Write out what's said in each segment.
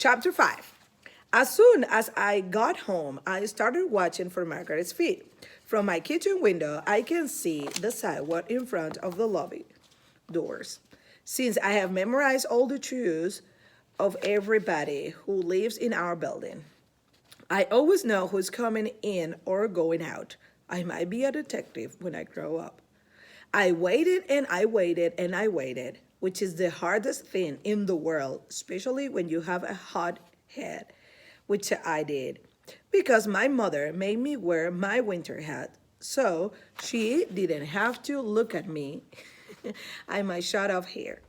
Chapter 5. As soon as I got home, I started watching for Margaret's feet. From my kitchen window, I can see the sidewalk in front of the lobby doors. Since I have memorized all the shoes of everybody who lives in our building, I always know who's coming in or going out. I might be a detective when I grow up. I waited and I waited and I waited, which is the hardest thing in the world, especially when you have a hot head, which I did, because my mother made me wear my winter hat. So she didn't have to look at me and my shut off hair.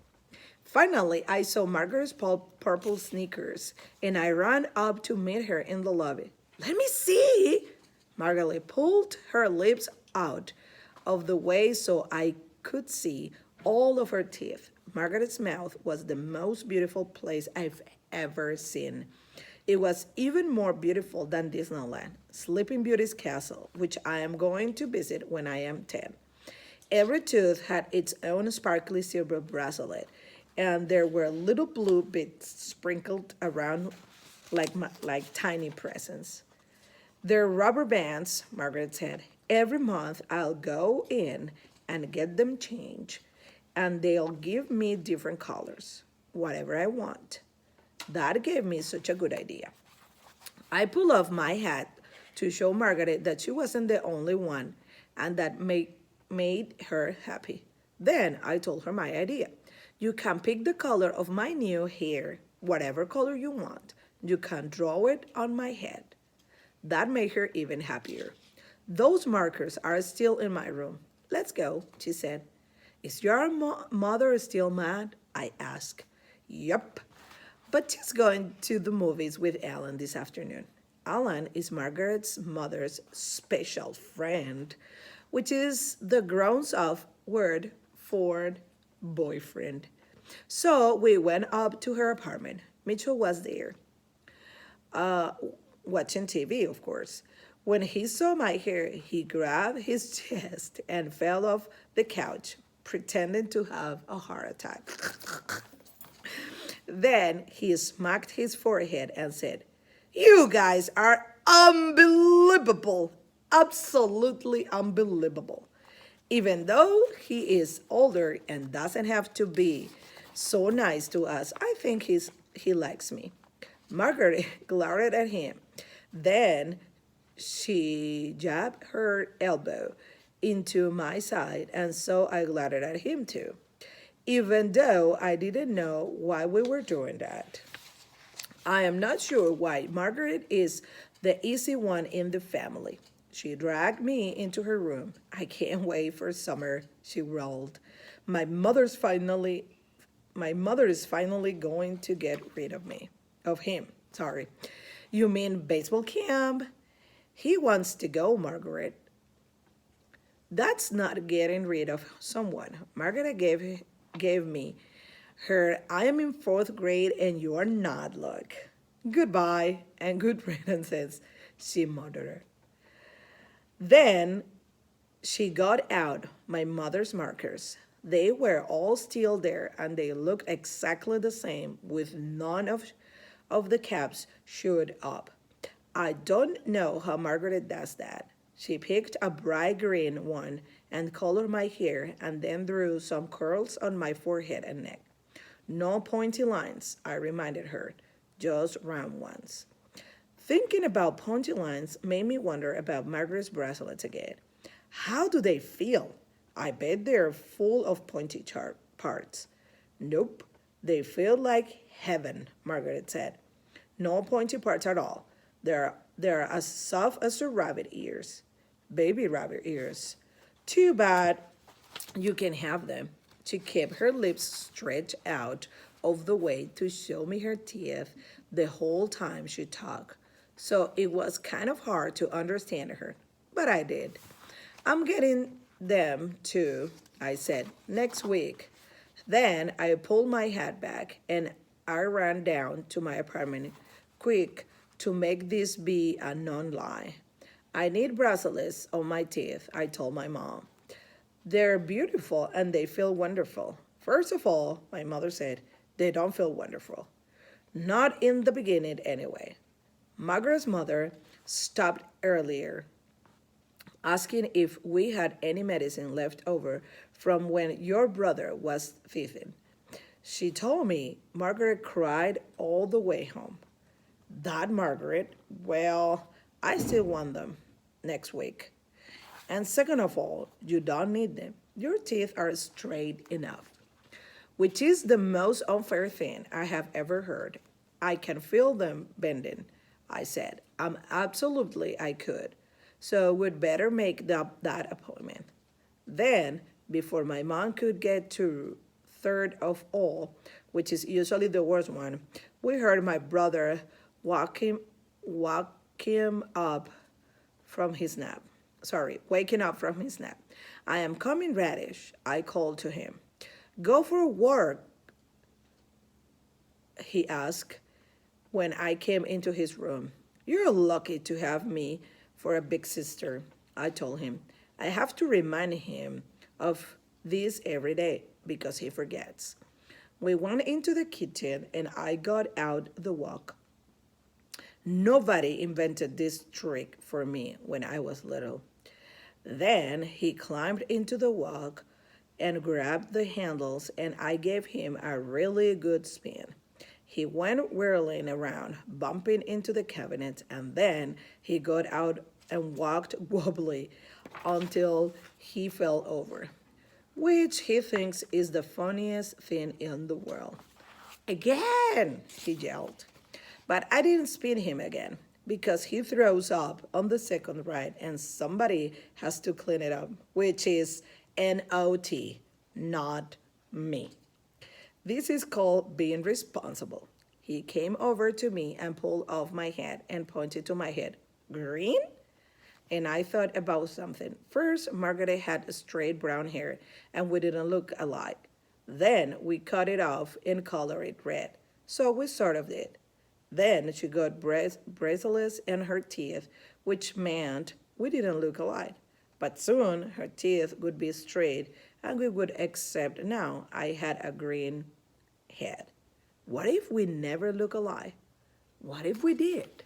Finally, I saw Margaret's purple sneakers, and I ran up to meet her in the lobby. Let me see! Margaret pulled her lips out of the way so I could see all of her teeth. Margaret's mouth was the most beautiful place I've ever seen. It was even more beautiful than Disneyland, Sleeping Beauty's castle, which I am going to visit when I am 10. Every tooth had its own sparkly silver bracelet, and there were little blue bits sprinkled around like tiny presents. They're rubber bands, Margaret said. Every month I'll go in and get them changed, and they'll give me different colors, whatever I want. That gave me such a good idea. I pulled off my hat to show Margaret that she wasn't the only one, and that made her happy. Then I told her my idea. You can pick the color of my new hair, whatever color you want. You can draw it on my head. That made her even happier. Those markers are still in my room. Let's go, she said. Is your mother still mad? I asked. Yup, but she's going to the movies with Alan this afternoon. Alan is Margaret's mother's special friend, which is the grown-up word for boyfriend. So we went up to her apartment. Mitchell was there, uh, watching TV, of course. When he saw my hair, he grabbed his chest and fell off the couch, pretending to have a heart attack. Then he smacked his forehead and said, You guys are unbelievable, absolutely unbelievable. Even though he is older and doesn't have to be so nice to us, I think he likes me. Margaret glowered at him. Then she jabbed her elbow into my side, and so I glared at him too, even though I didn't know why we were doing that. I am not sure why Margaret is the easy one in the family. She dragged me into her room. I can't wait for summer, she rolled. My mother's finally my mother is finally going to get rid of me. Of him, sorry. You mean baseball camp? He wants to go, Margaret. That's not getting rid of someone. Margaret gave me her I am in fourth grade and you're not look. Goodbye and good riddance, she muttered. Then she got out my mother's markers. They were all still there and they looked exactly the same with none of the caps showed up. I don't know how Margaret does that. She picked a bright green one and colored my hair and then drew some curls on my forehead and neck. No pointy lines, I reminded her, just round ones. Thinking about pointy lines made me wonder about Margaret's bracelets again. How do they feel? I bet they're full of pointy parts. Nope, they feel like heaven, Margaret said. No pointy parts at all. They're as soft as your rabbit ears, baby rabbit ears. Too bad you can have them. She kept her lips stretched out of the way to show me her teeth the whole time she talked. So it was kind of hard to understand her, but I did. I'm getting them too, I said, next week. Then I pulled my hat back and I ran down to my apartment quick to make this be a non-lie. I need bracelets on my teeth, I told my mom. They're beautiful and they feel wonderful. First of all, my mother said, they don't feel wonderful. Not in the beginning, anyway. Margaret's mother stopped earlier, asking if we had any medicine left over from when your brother was thieving. She told me Margaret cried all the way home. That Margaret, well, I still want them next week. And second of all, you don't need them. Your teeth are straight enough, which is the most unfair thing I have ever heard. I can feel them bending, I said. Absolutely, I could. So we'd better make that appointment. Then, before my mom could get to third of all, which is usually the worst one, we heard my brother walk him up from his nap. Sorry, waking up from his nap. I am coming, Radish, I called to him. Go for a walk, he asked when I came into his room. You're lucky to have me for a big sister, I told him. I have to remind him of this every day because he forgets. We went into the kitchen and I got out the wok. Nobody invented this trick for me when I was little. Then he climbed into the wok and grabbed the handles, and I gave him a really good spin. He went whirling around, bumping into the cabinet, and then he got out and walked wobbly until he fell over, which he thinks is the funniest thing in the world. Again, he yelled. But I didn't spin him again because he throws up on the second ride and somebody has to clean it up, which is NOT, not me. This is called being responsible. He came over to me and pulled off my hat and pointed to my head. Green? And I thought about something. First, Margaret had straight brown hair and we didn't look alike. Then we cut it off and colored it red. So we sort of did. Then she got bracelets in her teeth, which meant we didn't look alike. But soon her teeth would be straight and we would accept now I had a green head. What if we never look alike? What if we did?